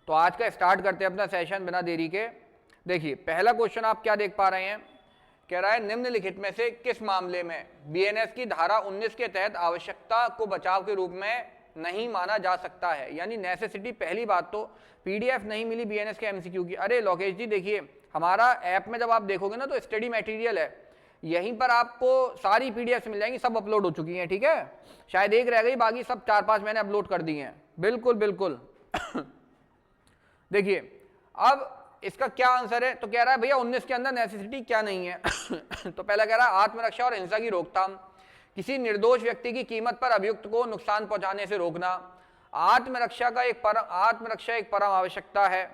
तो आज का स्टार्ट करते हैं अपना सेशन बिना देरी के। देखिए पहला क्वेश्चन आप क्या देख पा रहे हैं, कह रहा है निम्नलिखित में से किस मामले में बीएनएस की धारा 19 के तहत आवश्यकता को बचाव के रूप में नहीं माना जा सकता है, यानी नेसेसिटी। पहली बात तो पीडीएफ नहीं मिली बीएनएस के एमसीक्यू की। अरे लोकेश जी देखिए हमारा ऐप में जब आप देखोगे ना तो स्टडी मटेरियल है, यहीं पर आपको सारी पीडीएफ मिल जाएंगी, सब अपलोड हो चुकी हैं, ठीक है। शायद एक रह गई, बाकी सब 4-5 मैंने अपलोड कर दी हैं। बिल्कुल बिल्कुल देखिए अब इसका क्या आंसर है, तो कह रहा है भैया 19 के अंदर नेसेसिटी क्या नहीं है तो पहला कह रहा है आत्मरक्षा और हिंसा की रोकथाम, किसी निर्दोष व्यक्ति की कीमत पर अभियुक्त को नुकसान पहुंचाने से रोकना। आत्मरक्षा एक परम आवश्यकता है।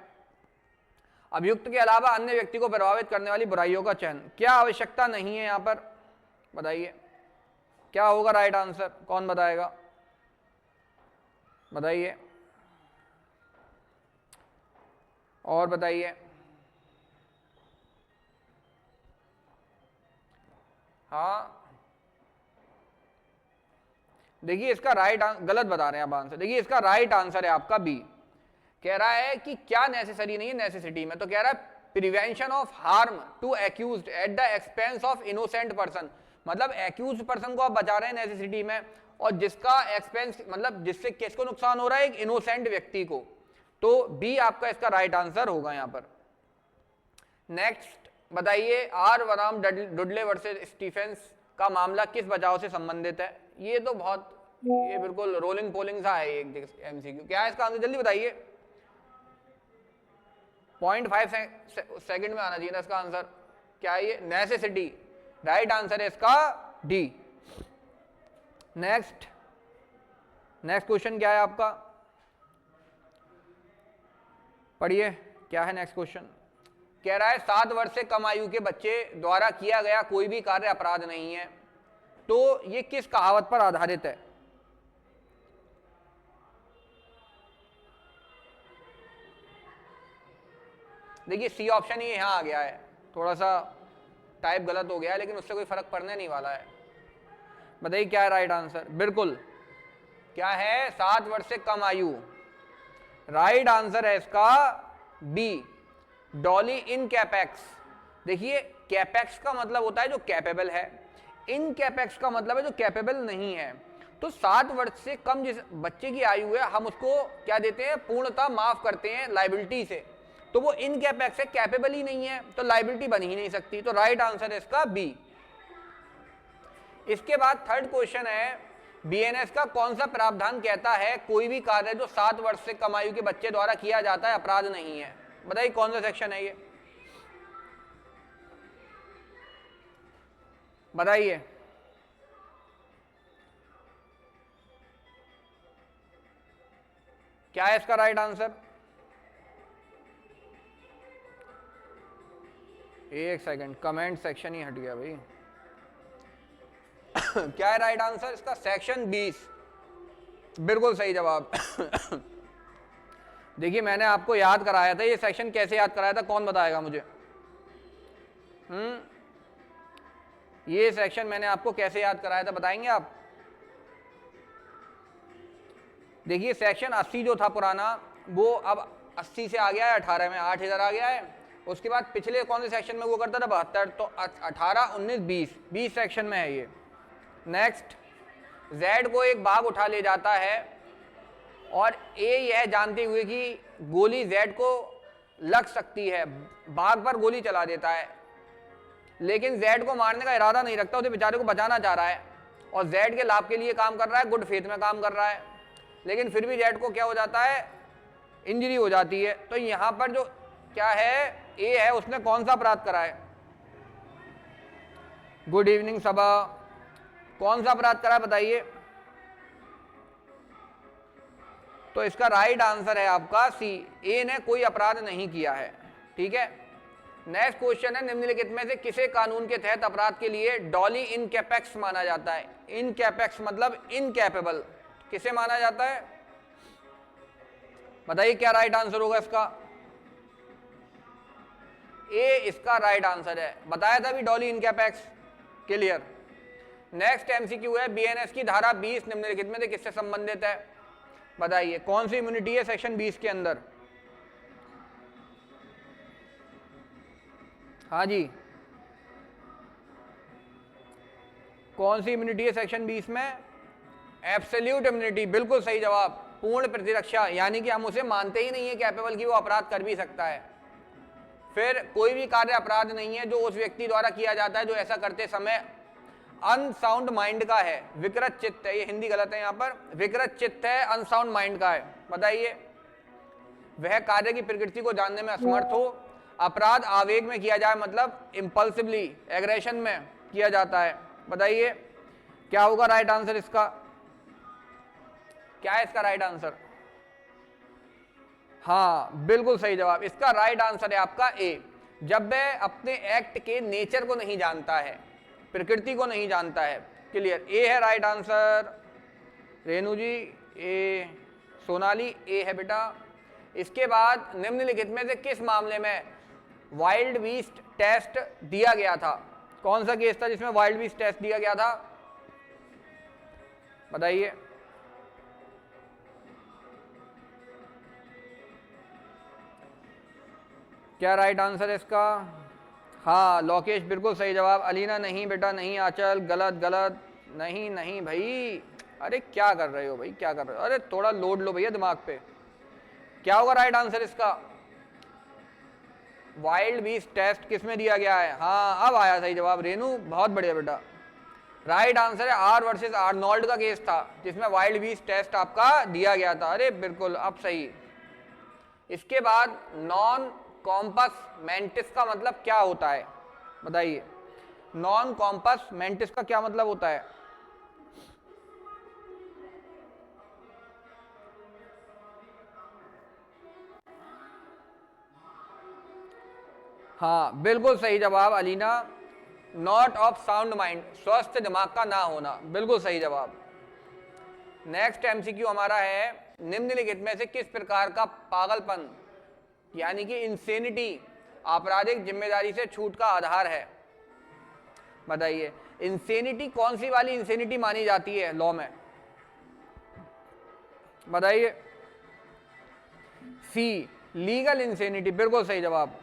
अभियुक्त के अलावा अन्य व्यक्ति को प्रभावित करने वाली बुराइयों का चयन। क्या आवश्यकता नहीं है यहां पर, बताइए क्या होगा राइट आंसर, कौन बताएगा, बताइए और बताइए। हाँ देखिए इसका गलत बता रहे हैं आप आंसर। देखिए इसका राइट आंसर है आपका बी। कह रहा है कि क्या नेसेसरी नहीं है नेसेसिटी में, तो कह रहा है prevention of harm to accused at the expense of innocent person. मतलब एक्यूज्ड पर्सन को आप बचा रहे हैं नेसेसिटी में, और जिसका एक्सपेंस मतलब जिससे किसको नुकसान हो रहा है, एक इनोसेंट व्यक्ति को। तो बी आपका इसका राइट आंसर होगा यहां पर। नेक्स्ट बताइए आर वनाम डुडले वर्सेस स्टीफेंस का मामला किस बचाव से संबंधित है। ये तो ये बिल्कुल रोलिंग पोलिंग सा है एक एमसीक्यू। क्या है इसका आंसर, जल्दी बताइए। 0.5 सेकंड में आना चाहिए था इसका आंसर। क्या है ये, नेसेसिटी। राइट आंसर है इसका डी। नेक्स्ट क्वेश्चन क्या है आपका, पढ़िए क्या है नेक्स्ट क्वेश्चन। कह रहा है 7 वर्ष से कम आयु के बच्चे द्वारा किया गया कोई भी कार्य अपराध नहीं है, तो ये किस कहावत पर आधारित है। देखिए सी ऑप्शन ये यहां आ गया है, थोड़ा सा टाइप गलत हो गया है, लेकिन उससे कोई फर्क पड़ने नहीं वाला है। बताइए क्या है राइट आंसर। बिल्कुल क्या है, 7 वर्ष से कम आयु। राइट आंसर है इसका बी, डॉली इन कैपेक्स। देखिए कैपेक्स का मतलब होता है जो कैपेबल है, इन कैपेक्स का मतलब है जो कैपेबल नहीं है। तो 7 वर्ष से कम जिस बच्चे की आयु है हम उसको क्या देते हैं, पूर्णतः माफ करते हैं लाइबिलिटी से। तो वो इन कैपेक्स से कैपेबल ही नहीं है, तो लाइबिलिटी बन ही नहीं सकती। तो राइट आंसर है इसका बी। इसके बाद थर्ड क्वेश्चन है, बीएनएस का कौन सा प्रावधान कहता है कोई भी कार्य जो 7 वर्ष से कम आयु के बच्चे द्वारा किया जाता है अपराध नहीं है। बताइए कौन सा सेक्शन है ये, बताइए। क्या है इसका राइट आंसर, एक सेकंड, कमेंट सेक्शन ही हट गया भाई क्या है राइट आंसर इसका, सेक्शन 20। बिल्कुल सही जवाब देखिए मैंने आपको याद कराया था, ये सेक्शन कैसे याद कराया था, कौन बताएगा मुझे। ये सेक्शन मैंने आपको कैसे याद कराया था, बताएंगे आप। देखिए सेक्शन 80 जो था पुराना, वो अब 80 से आ गया है 18 में, 8 इधर आ गया है। उसके बाद पिछले कौन से सेक्शन में वो करता था, 72। तो 18, 19, 20 सेक्शन में है ये। नेक्स्ट, जेड को एक बाघ उठा ले जाता है और ए यह जानते हुए कि गोली जेड को लग सकती है, बाघ पर गोली चला देता है, लेकिन जेड को मारने का इरादा नहीं रखता, उसे बेचारे को बचाना चाह रहा है और जेड के लाभ के लिए काम कर रहा है, गुड फेथ में काम कर रहा है, लेकिन फिर भी जेड को क्या हो जाता है, इंजरी हो जाती है। तो यहां पर जो क्या है, ए है, उसने कौन सा अपराध करा है, गुड इवनिंग सबा, कौन सा अपराध करा है बताइए। तो इसका राइट आंसर है आपका सी, ए ने कोई अपराध नहीं किया है, ठीक है। नेक्स्ट क्वेश्चन है, निम्नलिखित में से किसे कानून के तहत अपराध के लिए डॉली इन कैपेक्स माना जाता है। इन कैपेक्स मतलब इनकैपेबल, किसे माना जाता है, बताइए क्या राइट आंसर होगा इसका। ए इसका राइट आंसर है, बताया था भी डॉली इन कैपेक्स, क्लियर। नेक्स्ट एमसीक्यू है, बीएनएस की धारा 20 निम्नलिखित में से किससे संबंधित है, बताइए कौन सी इम्यूनिटी है सेक्शन 20 के अंदर। हाँ जी, कौन सी इम्यूनिटी है सेक्शन 20 में? एब्सोल्यूट इम्यूनिटी, बिल्कुल सही जवाब। पूर्ण प्रतिरक्षा, यानी कि हम उसे मानते ही नहीं है कैपेबल कि वो अपराध कर भी सकता है। फिर कोई भी कार्य अपराध नहीं है जो उस व्यक्ति द्वारा किया जाता है जो ऐसा करते समय अनसाउंड माइंड का है, विकृत चित्त है। ये हिंदी गलत है, यहाँ पर विकृत चित्त है, अनसाउंड माइंड का है। बताइए, वह कार्य की प्रकृति को जानने में असमर्थ हो। अपराध आवेग में किया जाए, मतलब इंपल्सिवली, एग्रेशन में किया जाता है। बताइए क्या होगा राइट आंसर इसका? क्या है इसका राइट आंसर? हाँ, बिल्कुल सही जवाब। इसका राइट आंसर है आपका ए। जब वह अपने एक्ट के नेचर को नहीं जानता है, प्रकृति को नहीं जानता है। क्लियर, ए है राइट आंसर। रेणु जी ए, सोनाली ए है बेटा। इसके बाद निम्नलिखित में से किस मामले में वाइल्ड बीस्ट टेस्ट दिया गया था? कौन सा केस था जिसमें वाइल्ड बीस्ट टेस्ट दिया गया था? बताइए। क्या राइट आंसर है इसका? हाँ, लोकेश बिल्कुल सही जवाब। अलीना नहीं बेटा नहीं। आंचल गलत गलत, नहीं नहीं भाई, अरे क्या कर रहे हो भाई, क्या कर रहे हो? अरे थोड़ा लोड लो भैया दिमाग पे। क्या होगा राइट आंसर इसका? वाइल्ड बीस्ट टेस्ट किस में दिया गया है? हाँ, अब आया सही जवाब रेनू, बहुत बढ़िया बेटा। राइट आंसर है आर वर्सेस आर्नोल्ड का केस था जिसमें वाइल्ड बीस्ट टेस्ट आपका दिया गया था। अरे बिल्कुल, अब सही। इसके बाद नॉन कॉम्पस मेंटिस का मतलब क्या होता है? बताइए, नॉन कॉम्पस मेंटिस का क्या मतलब होता है? हाँ, बिल्कुल सही जवाब Alina, not of sound mind, स्वस्थ दिमाग का ना होना, बिल्कुल सही जवाब। नेक्स्ट एमसीक्यू हमारा है, निम्नलिखित में से किस प्रकार का पागलपन यानी कि इंसेनिटी आपराधिक जिम्मेदारी से छूट का आधार है? बताइए, इंसेनिटी कौन सी वाली इंसेनिटी मानी जाती है लॉ में? बताइए। सी, लीगल इंसेनिटी, बिल्कुल सही जवाब।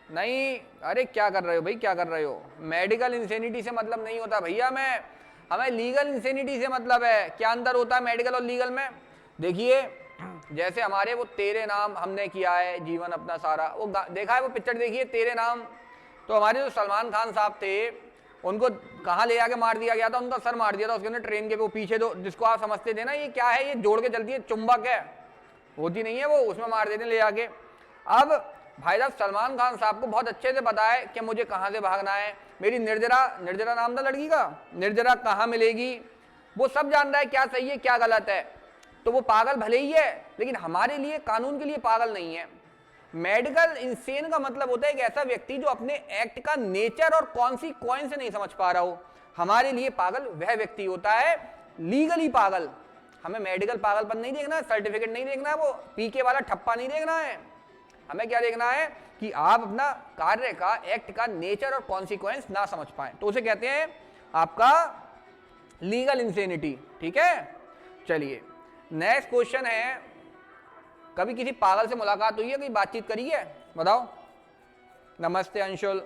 नहीं, अरे क्या कर रहे हो भाई, क्या कर रहे हो? मेडिकल इंसेनिटी से मतलब नहीं होता भैया, हमें लीगल इंसेनिटी से मतलब है। क्या अंतर होता है मेडिकल और लीगल में? देखिए, जैसे हमारे वो तेरे नाम हमने किया है जीवन अपना सारा, वो देखा है वो पिक्चर देखिए तेरे नाम, तो हमारे जो सलमान खान साहब थे उनको कहाँ ले जाके मार दिया गया था? उनका सर मार दिया था उसके अंदर ट्रेन के वो पीछे, जो जिसको आप समझते थे ना ये क्या है, ये जोड़ के चलती है, चुंबक है, होती नहीं है वो, उसमें मार देते ले जाके। अब भाई साहब सलमान खान साहब को बहुत अच्छे से पता है कि मुझे कहाँ से भागना है, मेरी निर्जरा नाम था लड़की का, निर्जरा कहाँ मिलेगी, वो सब जान रहा है क्या सही है क्या गलत है। तो वो पागल भले ही है, लेकिन हमारे लिए कानून के लिए पागल नहीं है। मेडिकल इंसेन का मतलब होता है एक ऐसा व्यक्ति जो अपने एक्ट का नेचर और कॉन्सिक्वेंस नहीं समझ पा रहा हो। हमारे लिए पागल वह व्यक्ति होता है लीगली पागल। हमें मेडिकल पागलपन नहीं देखना है, सर्टिफिकेट नहीं देखना है, वो पीके वाला ठप्पा नहीं देखना है। हमें क्या देखना है कि आप अपना कार्य का, एक्ट का नेचर और कॉन्सिक्वेंस ना समझ पाए, तो उसे कहते हैं आपका लीगल इंसेनिटी। ठीक है, चलिए नेक्स्ट क्वेश्चन है, कभी किसी पागल से मुलाकात हुई है, कभी बातचीत करी है? बताओ। नमस्ते अंशुल,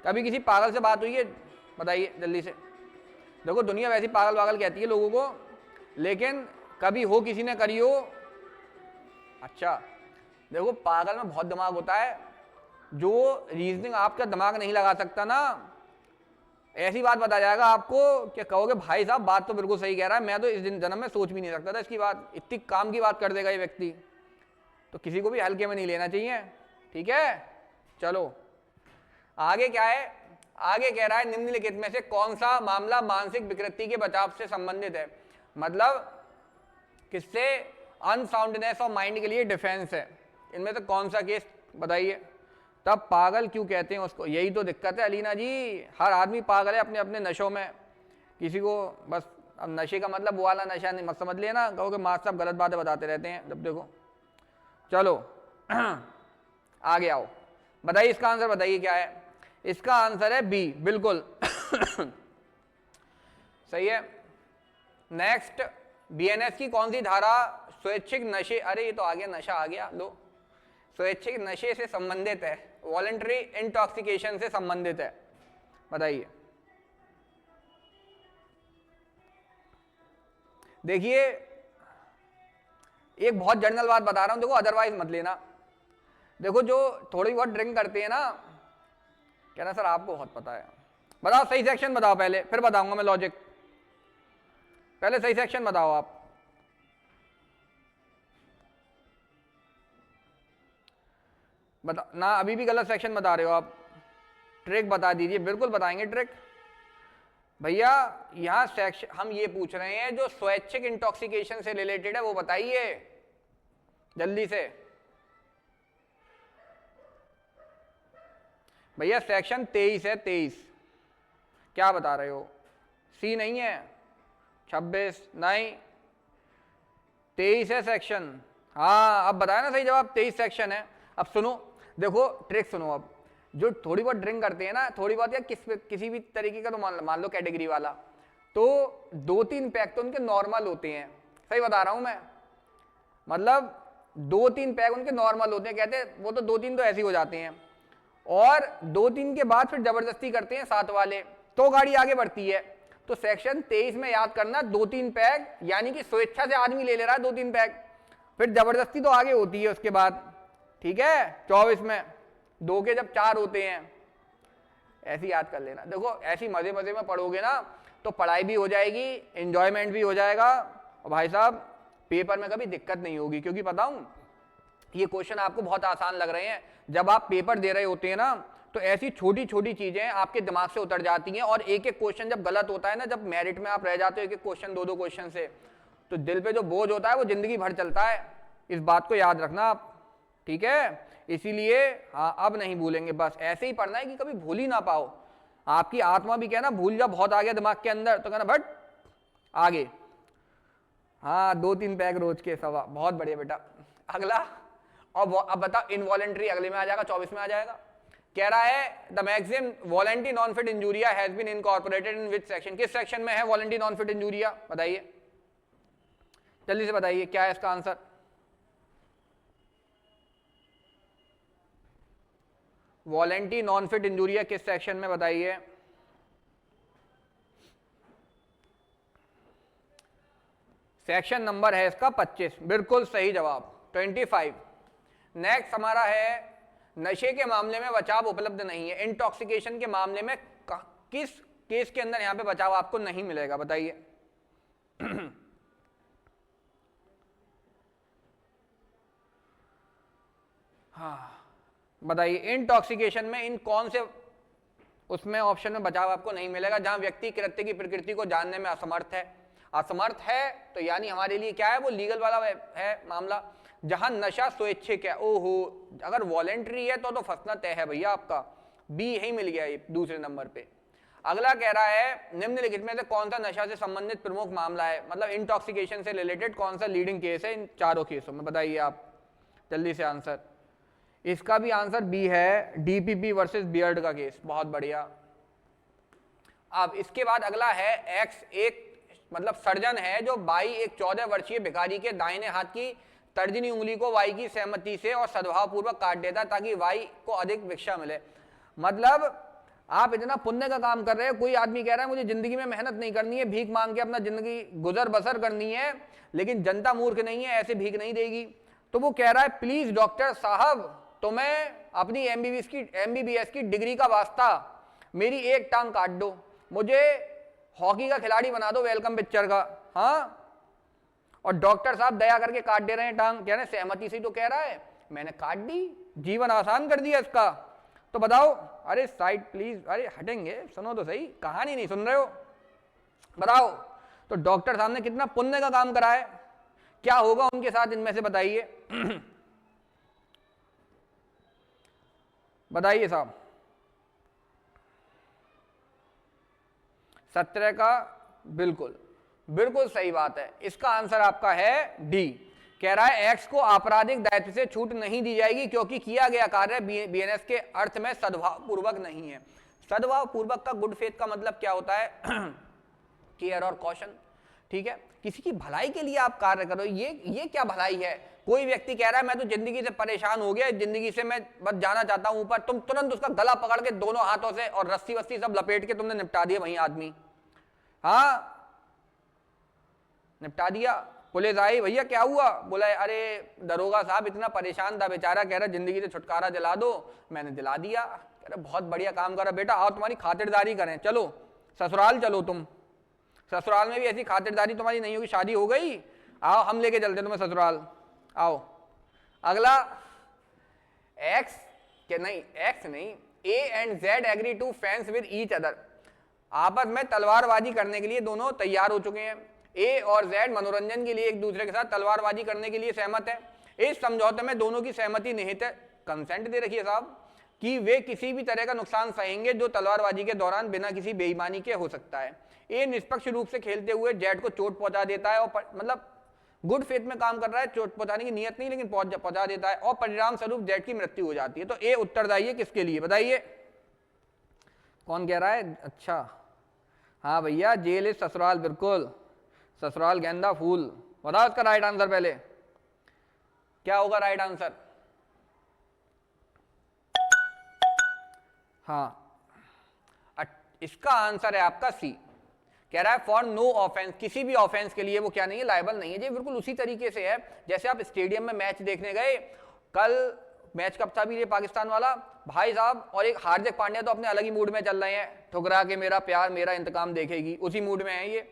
कभी किसी पागल से बात हुई है? बताइए जल्दी से। देखो दुनिया वैसी पागल पागल कहती है लोगों को, लेकिन कभी हो किसी ने करी हो? अच्छा, देखो पागल में बहुत दिमाग होता है, जो रीजनिंग आपका दिमाग नहीं लगा सकता ना, ऐसी बात बता जाएगा आपको कि कहोगे भाई साहब बात तो बिल्कुल सही कह रहा है, मैं तो इस दिन जन्म में सोच भी नहीं सकता था इसकी बात, इतनी काम की बात कर देगा ये व्यक्ति। तो किसी को भी हल्के में नहीं लेना चाहिए। ठीक है, चलो आगे क्या है? आगे कह रहा है निम्नलिखित में से कौन सा मामला मानसिक विकृति के बचाव से संबंधित है? मतलब किससे? अनसाउंडनेस ऑफ माइंड के लिए डिफेंस है। इनमें से कौन सा केस? बताइए। तब पागल क्यों कहते हैं उसको? यही तो दिक्कत है अलीना जी, हर आदमी पागल है अपने अपने नशों में। किसी को बस, अब नशे का मतलब वो वाला नशा नहीं मत समझ लेना, कहोगे मास्टर साहब गलत बातें बताते रहते हैं जब देखो। चलो आगे आओ, बताइए इसका आंसर, बताइए क्या है? इसका आंसर है बी, बिल्कुल सही है। नेक्स्ट, बीएनएस की कौन सी धारा स्वैच्छिक नशे, अरे ये तो आ गया, नशा आ गया, लो, स्वैच्छिक नशे से संबंधित है, वॉलंटरी इंटॉक्सिकेशन से संबंधित है, बताइए। देखिए एक बहुत जनरल बात बता रहा हूं, देखो अदरवाइज मत लेना। देखो जो थोड़ी बहुत ड्रिंक करते हैं ना, कहना सर आपको बहुत पता है, बताओ सही सेक्शन बताओ पहले, फिर बताऊंगा मैं लॉजिक। पहले सही सेक्शन बताओ आप। बता ना, अभी भी गलत सेक्शन बता रहे हो आप। ट्रिक बता दीजिए। बिल्कुल बताएंगे ट्रिक भैया। यहां सेक्शन हम ये पूछ रहे हैं जो स्वैच्छिक इंटॉक्सिकेशन से रिलेटेड है वो बताइए जल्दी से भैया। सेक्शन 23 है, 23। क्या बता रहे हो? सी नहीं है, 26 नहीं, 23 है सेक्शन। हाँ अब बताया ना सही जवाब, 23 सेक्शन है। अब सुनो, देखो ट्रिक सुनो। अब जो थोड़ी बहुत ड्रिंक करते हैं ना, थोड़ी बहुत या किसी भी तरीके का, तो मान लो कैटेगरी वाला, तो 2-3 पैक तो उनके नॉर्मल होते हैं। सही बता रहा हूं मैं, मतलब 2-3 पैक उनके नॉर्मल होते हैं। कहते हैं वो तो 2-3 तो ऐसे ही हो जाते हैं, और 2-3 के बाद फिर जबरदस्ती करते हैं साथ वाले, तो गाड़ी आगे बढ़ती है। तो सेक्शन 23 में याद करना, 2-3 पैक यानी कि स्वेच्छा से आदमी ले रहा है 2-3 पैक, फिर जबरदस्ती तो आगे होती है उसके बाद, ठीक है। 24 में 2 के जब 4 होते हैं, ऐसी याद कर लेना। देखो ऐसी मजे मजे में पढ़ोगे ना तो पढ़ाई भी हो जाएगी, एंजॉयमेंट भी हो जाएगा, और भाई साहब पेपर में कभी दिक्कत नहीं होगी। क्योंकि बताऊं, ये क्वेश्चन आपको बहुत आसान लग रहे हैं, जब आप पेपर दे रहे होते हैं ना तो ऐसी छोटी छोटी चीजें आपके दिमाग से उतर जाती हैं, और एक एक क्वेश्चन जब गलत होता है ना, जब मेरिट में आप रह जाते हो एक एक क्वेश्चन 2-2 क्वेश्चन से, तो दिल पे जो बोझ होता है वो जिंदगी भर चलता है। इस बात को याद रखना आप, ठीक है। इसीलिए हाँ अब नहीं भूलेंगे, बस ऐसे ही पढ़ना है कि कभी भूल ही ना पाओ। आपकी आत्मा भी कहना भूल जा बहुत आ गया दिमाग के अंदर, तो कहना बट आगे। हाँ 2-3 पैक रोज के सवा, बहुत बढ़िया बेटा। अगला, और अब बता इनवॉलेंट्री अगले में आ जाएगा, 24 में आ जाएगा। कह रहा है द मैक्सिमम वॉलेंटरी नॉन फिट इंजूरिया has been incorporated in which section. किस सेक्शन में है वॉलेंटरी नॉन फिट इंजूरिया? बताइए जल्दी से बताइए क्या है इसका आंसर। वॉलेंटरी नॉन फिट इंजूरिया किस सेक्शन में बताइए? सेक्शन नंबर है इसका 25, बिल्कुल सही जवाब 25। नेक्स्ट हमारा है नशे के मामले में बचाव उपलब्ध नहीं है। इंटॉक्सिकेशन के मामले में किस केस के अंदर यहां पे बचाव आपको नहीं मिलेगा? बताइए हाँ बताइए, इंटॉक्सिकेशन में इन कौन से उसमें ऑप्शन में बचाव आपको नहीं मिलेगा? जहां व्यक्ति कृत्य की प्रकृति को जानने में असमर्थ है। असमर्थ है तो यानी हमारे लिए क्या है, वो लीगल वाला है मामला। जहां नशा स्वैच्छिक है, ओहो, अगर वॉलेंट्री है तो फंसना तय है भैया आपका। बी यही मिल गया ये दूसरे नंबर पे। अगला कह रहा है निम्नलिखित में से कौन सा नशा से संबंधित प्रमुख मामला है, मतलब इंटॉक्सिकेशन से रिलेटेड कौन सा लीडिंग केस है इन चारों केसों में? बताइए आप जल्दी से आंसर। इसका भी आंसर बी है, डीपीपी वर्सेस बियर्ड का केस। बहुत बढ़िया। अब इसके बाद अगला है एक्स, एक मतलब सर्जन है जो बाई एक 14 वर्षीय भिखारी के दाहिने हाथ की तर्जनी उंगली को वाई की सहमति से और सद्भाव पूर्वक काट देता ताकि वाई को अधिक भिक्षा मिले। मतलब आप इतना पुण्य का काम कर रहे हो, कोई आदमी कह रहा है मुझे जिंदगी में मेहनत नहीं करनी है, भीख मांग के अपना जिंदगी गुजर बसर करनी है, लेकिन जनता मूर्ख नहीं है, ऐसे भीख नहीं देगी। तो वो कह रहा है प्लीज डॉक्टर साहब, तो मैं अपनी एमबीबीएस की डिग्री का वास्ता मेरी एक टांग काट दो, मुझे हॉकी का खिलाड़ी बना दो वेलकम पिक्चर का। हाँ, और डॉक्टर साहब दया करके काट दे रहे हैं टांग, कह रहे हैं सहमति से तो कह रहा है, मैंने काट दी, जीवन आसान कर दिया इसका। तो बताओ, अरे साइड प्लीज, अरे हटेंगे, सुनो तो सही, कहानी नहीं सुन रहे हो, बताओ। तो डॉक्टर साहब ने कितना पुण्य का काम करा है, क्या होगा उनके साथ इनमें से बताइए बताइए साहब। 17 का बिल्कुल बिल्कुल सही बात है। इसका आंसर आपका है डी। कह रहा है एक्स को आपराधिक दायित्व से छूट नहीं दी जाएगी क्योंकि किया गया कार्य बीएनएस के अर्थ में सद्भाव पूर्वक नहीं है। सद्भाव पूर्वक का गुड फेथ का मतलब क्या होता है? केयर और कॉशन, ठीक है। किसी की भलाई के लिए आप कार्य करो, ये क्या भलाई है? कोई व्यक्ति कह रहा है मैं तो जिंदगी से परेशान हो गया, जिंदगी से मैं बस जाना चाहता हूं ऊपर, तुम तुरंत उसका गला पकड़ के दोनों हाथों से और रस्सी वस्सी सब लपेट के तुमने निपटा दिया वहीं आदमी। हाँ निपटा दिया। पुलिस आई, भैया क्या हुआ? बोला अरे दरोगा साहब इतना परेशान था बेचारा, कह रहा जिंदगी से छुटकारा दिला दो, मैंने दिला दिया। कह रहा बहुत बढ़िया काम करा बेटा, आओ तुम्हारी खातिरदारी करें, चलो ससुराल चलो, तुम ससुराल में भी ऐसी खातिरदारी तुम्हारी नहीं होगी, शादी हो गई, आओ हम लेके चलते तुम्हें ससुराल, आओ। अगला एक्स के नहीं, एक्स नहीं, A and Z agree to fence with each other, आपस में तलवारबाजी करने के लिए दोनों तैयार हो चुके हैं। ए और जेड मनोरंजन के लिए एक दूसरे के साथ तलवारबाजी करने के लिए सहमत है। इस समझौते में दोनों की सहमति निहित है, कंसेंट दे रखी है साहब, कि वे किसी भी तरह का नुकसान सहेंगे जो तलवारबाजी के दौरान बिना किसी बेईमानी के हो सकता है। ए निष्पक्ष रूप से खेलते हुए जेड को चोट पहुंचा देता है, और मतलब गुड फेथ में काम कर रहा है, चोट पहुंचाने की नियत नहीं लेकिन पहुंचा देता है, और परिणाम स्वरूप जेड की मृत्यु हो जाती है। तो ए उत्तरदायी है किसके लिए बताइए? कौन कह रहा है? अच्छा हाँ भैया, जेल इज ससुराल, बिल्कुल ससुराल गेंदा फूल। बताओ इसका राइट आंसर पहले क्या होगा? राइट आंसर हाँ, इसका आंसर है आपका सी। कह रहा है फॉर नो ऑफेंस, किसी भी ऑफेंस के लिए वो क्या नहीं है, लायबल नहीं है। ये बिल्कुल उसी तरीके से है जैसे आप स्टेडियम में मैच देखने गए, कल मैच कब था भी ये पाकिस्तान वाला भाई साहब, और एक हार्दिक पांड्या तो अपने अलग ही मूड में चल रहे हैं, ठुकरा के मेरा प्यार मेरा इंतकाम देखेगी, उसी मूड में है ये।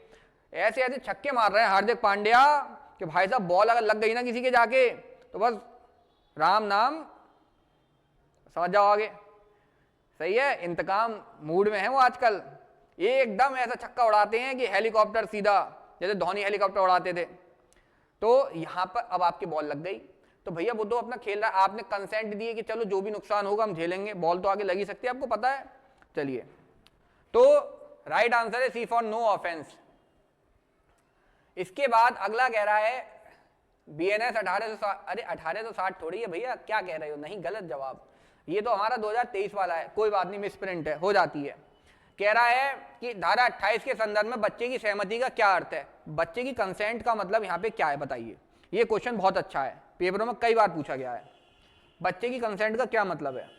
ऐसे ऐसे छक्के मार रहे हैं हार्दिक पांड्या कि भाई साहब बॉल अगर लग गई ना किसी के जाके तो बस राम नाम, समझ जाओ आगे। सही है, इंतकाम मूड में है वो आजकल। ये एकदम ऐसा छक्का उड़ाते हैं कि हेलीकॉप्टर सीधा, जैसे धोनी हेलीकॉप्टर उड़ाते थे। तो यहां पर अब आपकी बॉल लग गई तो भैया वो तो अपना खेल रहा है, आपने कंसेंट दिए कि चलो जो भी नुकसान होगा हम झेलेंगे, बॉल तो आगे लगी सकती है, आपको पता है। चलिए, तो राइट आंसर है सी फॉर नो ऑफेंस। इसके बाद अगला कह रहा है बीएनएस 1860, अरे 1860 थोड़ी है भैया, क्या कह रहे हो? नहीं, गलत जवाब, ये तो हमारा 2023 वाला है, कोई बात नहीं, मिस प्रिंट है, हो जाती है। कह रहा है कि धारा 28 के संदर्भ में बच्चे की सहमति का क्या अर्थ है? बच्चे की कंसेंट का मतलब यहाँ पे क्या है बताइए? ये क्वेश्चन बहुत अच्छा है, पेपरों में कई बार पूछा गया है। बच्चे की कंसेंट का क्या मतलब है?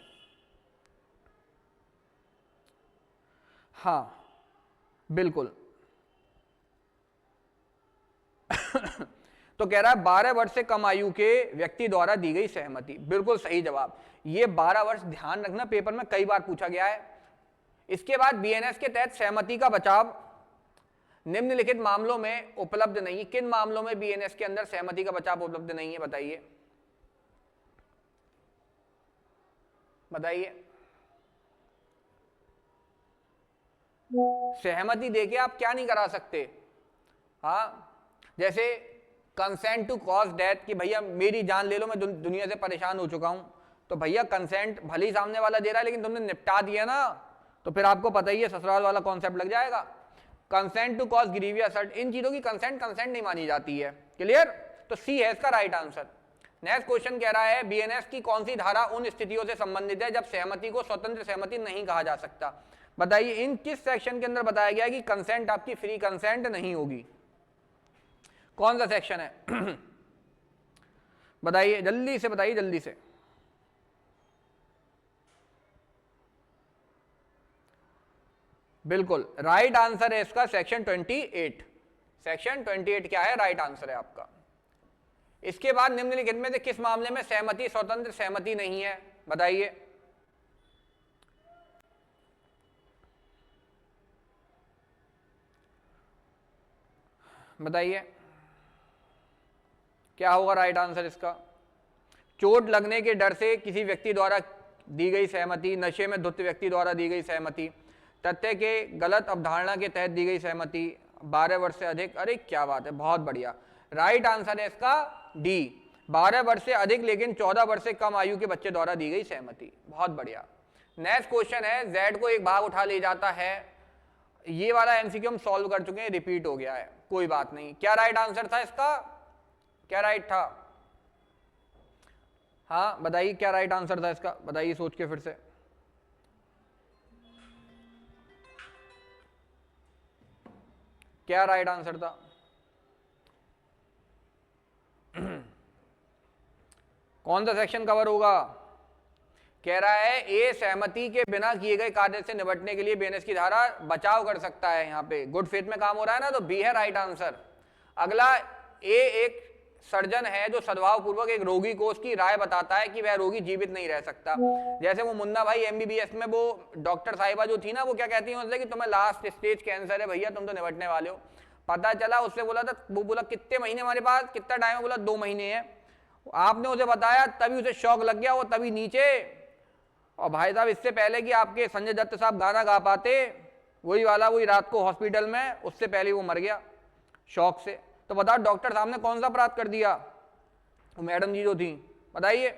हाँ बिल्कुल तो कह रहा है 12 वर्ष से कम आयु के व्यक्ति द्वारा दी गई सहमति, बिल्कुल सही जवाब। ये 12 वर्ष ध्यान रखना, पेपर में कई बार पूछा गया है। इसके बाद बीएनएस के तहत सहमति का बचाव निम्नलिखित मामलों में उपलब्ध नहीं। किन मामलों में बीएनएस के अंदर सहमति का बचाव उपलब्ध नहीं है बताइए? बताइए। सहमति देके आप क्या नहीं करा सकते? हाँ, जैसे कंसेंट टू कॉज डेथ, कि भैया मेरी जान ले लो, मैं दुनिया से परेशान हो चुका हूं, तो भैया कंसेंट भले ही सामने वाला दे रहा है लेकिन तुमने निपटा दिया ना, तो फिर आपको पता ही है ससुराल वाला कॉन्सेप्ट लग जाएगा। Consent to cause grievous hurt, इन चीजों की कंसेंट नहीं मानी जाती है। क्लियर? तो सी है इसका राइट आंसर। नेक्स्ट क्वेश्चन कह रहा है बीएनएस की कौन सी धारा उन स्थितियों से संबंधित है जब सहमति को स्वतंत्र सहमति नहीं कहा जा सकता? बताइए, इन किस सेक्शन के अंदर बताया गया है कि कंसेंट आपकी फ्री कंसेंट नहीं होगी? कौन सा सेक्शन है? बताइए जल्दी से, बताइए जल्दी से। बिल्कुल राइट आंसर है इसका सेक्शन 28। सेक्शन 28 क्या है? राइट आंसर है आपका। इसके बाद निम्नलिखित में से किस मामले में सहमति स्वतंत्र सहमति नहीं है? बताइए। बताइए क्या होगा राइट आंसर इसका? चोट लगने के डर से किसी व्यक्ति द्वारा दी गई सहमति, नशे में धुत व्यक्ति द्वारा दी गई सहमति, तथ्य के गलत अवधारणा के तहत दी गई सहमति, 12 वर्ष से अधिक। अरे क्या बात है, बहुत बढ़िया। राइट आंसर है इसका डी, 12 वर्ष से अधिक लेकिन 14 वर्ष से कम आयु के बच्चे द्वारा दी गई सहमति। बहुत बढ़िया। नेक्स्ट क्वेश्चन है, जेड को एक भाग उठा ले जाता है। ये वाला एमसीक्यू हम सॉल्व कर चुके हैं, रिपीट हो गया है, कोई बात नहीं। क्या राइट आंसर था इसका? क्या राइट था? हाँ बताइए क्या राइट आंसर था इसका? बताइए सोच के फिर से। क्या राइट आंसर था? कौन सा सेक्शन कवर होगा? कह रहा है ए सहमति के बिना किए गए कार्य से निपटने के लिए बीएनएस की धारा बचाव कर सकता है। यहाँ पे गुड फेथ में काम हो रहा है ना, तो बी है राइट आंसर। अगला, ए एक सर्जन है जो सद्भाव पूर्वक एक रोगी को उसकी राय बताता है कि वह रोगी जीवित नहीं रह सकता। जैसे वो मुन्ना भाई एमबीबीएस में वो डॉक्टर साहिबा जो थी ना, वो क्या कहती है उससे कि तुम्हें लास्ट स्टेज कैंसर है भैया, तुम तो निपटने वाले हो। पता चला, उससे बोला था, वो बोला कितने महीने हमारे पास, कितना टाइम है? बोला 2 महीने है। आपने उसे बताया, तभी उसे शौक लग गया, वो तभी नीचे। और भाई साहब, इससे पहले कि आपके संजय दत्त साहब गाना गा पाते, वही वाला, वही रात को हॉस्पिटल में, उससे पहले वो मर गया शौक से। तो बताओ डॉक्टर साहब ने कौन सा अपराध कर दिया? वो मैडम जी जो थी, बताइए।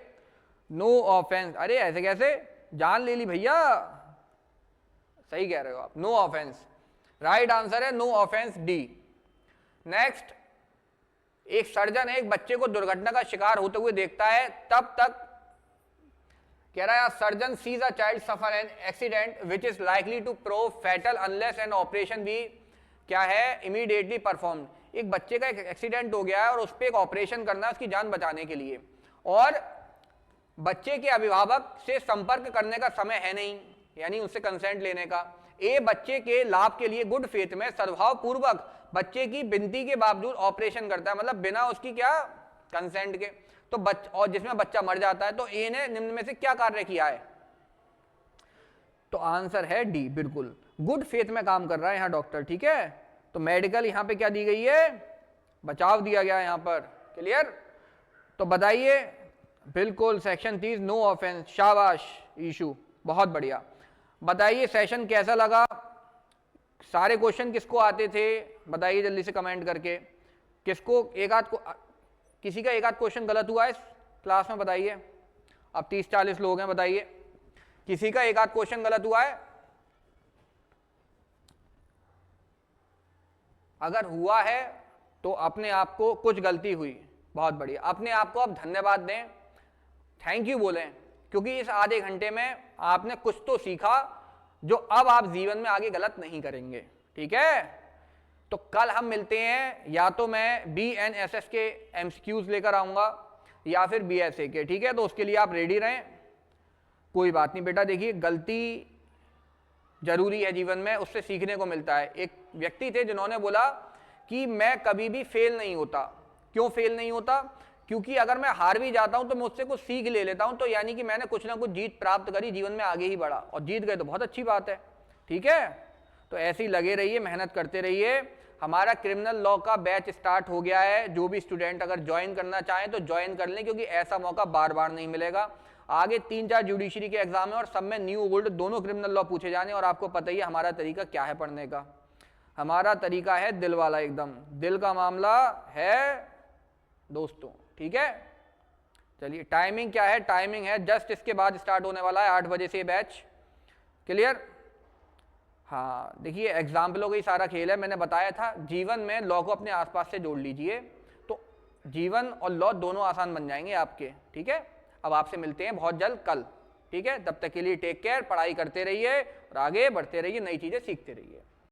No offence. अरे ऐसे कैसे, जान ले ली भैया। सही कह रहे हो आप, नो ऑफेंस। राइट आंसर है नो ऑफेंस, डी। नेक्स्ट, एक सर्जन एक बच्चे को दुर्घटना का शिकार होते हुए देखता है, तब तक कह रहा है surgeon sees a child suffer an accident which is likely to prove fatal unless an operation be क्या है इमीडिएटली परफॉर्म। एक बच्चे का एक एक्सीडेंट हो गया है और उस पर एक ऑपरेशन करना है उसकी जान बचाने के लिए, और बच्चे के अभिभावक से संपर्क करने का समय है नहीं, यानी उससे कंसेंट लेने का। ए बच्चे के लाभ के लिए गुड फेथ में सद्भाव पूर्वक बच्चे की विनती के बावजूद ऑपरेशन करता है, मतलब बिना उसकी क्या कंसेंट के। तो और जिसमें बच्चा मर जाता है। तो ए ने निम्न में से क्या कार्य किया है? तो आंसर है डी, बिल्कुल गुड फेथ में काम कर रहा है यहाँ डॉक्टर। ठीक है, तो मेडिकल यहाँ पे क्या दी गई है? बचाव दिया गया है यहाँ पर। क्लियर? तो बताइए, बिल्कुल सेक्शन 30 नो ऑफेंस। शाबाश ईशु, बहुत बढ़िया। बताइए सेशन कैसा लगा? सारे क्वेश्चन किसको आते थे बताइए जल्दी से कमेंट करके। किसको एक आध को, किसी का एक आध क्वेश्चन गलत हुआ है इस क्लास में? बताइए। अब 30-40 लोग हैं, बताइए किसी का एक आध क्वेश्चन गलत हुआ है? अगर हुआ है तो अपने आप को, कुछ गलती हुई, बहुत बढ़िया, अपने आप को आप धन्यवाद दें, थैंक यू बोलें, क्योंकि इस आधे घंटे में आपने कुछ तो सीखा जो अब आप जीवन में आगे गलत नहीं करेंगे। ठीक है, तो कल हम मिलते हैं, या तो मैं BNSS के MCQs लेकर आऊंगा या फिर BSA के। ठीक है, तो उसके लिए आप रेडी रहें। कोई बात नहीं बेटा, देखिए गलती जरूरी है जीवन में, उससे सीखने को मिलता है। एक व्यक्ति थे जिन्होंने बोला कि मैं कभी भी फेल नहीं होता। क्यों फेल नहीं होता? क्योंकि अगर मैं हार भी जाता हूं तो मैं उससे कुछ सीख ले लेता हूं, तो यानी कि मैंने कुछ ना कुछ जीत प्राप्त करी, जीवन में आगे ही बढ़ा, और जीत गए तो बहुत अच्छी बात है। ठीक है, तो ऐसे ही लगे रहिए, मेहनत करते रहिए। हमारा क्रिमिनल लॉ का बैच स्टार्ट हो गया है, जो भी स्टूडेंट अगर ज्वाइन करना चाहें तो ज्वाइन कर लें, क्योंकि ऐसा मौका बार बार नहीं मिलेगा। आगे 3-4 जुडिशरी के एग्जाम है और सब में न्यू ओल्ड दोनों क्रिमिनल लॉ पूछे जाने, और आपको पता ही है हमारा तरीका क्या है पढ़ने का। हमारा तरीका है दिल वाला, एकदम दिल का मामला है दोस्तों। ठीक है, चलिए टाइमिंग क्या है? टाइमिंग है जस्ट इसके बाद स्टार्ट होने वाला है 8 बजे से बैच। क्लियर? हाँ, देखिए एग्जाम्पलों का ही सारा खेल है। मैंने बताया था जीवन में लॉ को अपने आसपास से जोड़ लीजिए, तो जीवन और लॉ दोनों आसान बन जाएंगे आपके। ठीक है, अब आपसे मिलते हैं बहुत जल्द कल। ठीक है, तब तक के लिए टेक केयर, पढ़ाई करते रहिए और आगे बढ़ते रहिए, नई चीजें सीखते रहिए।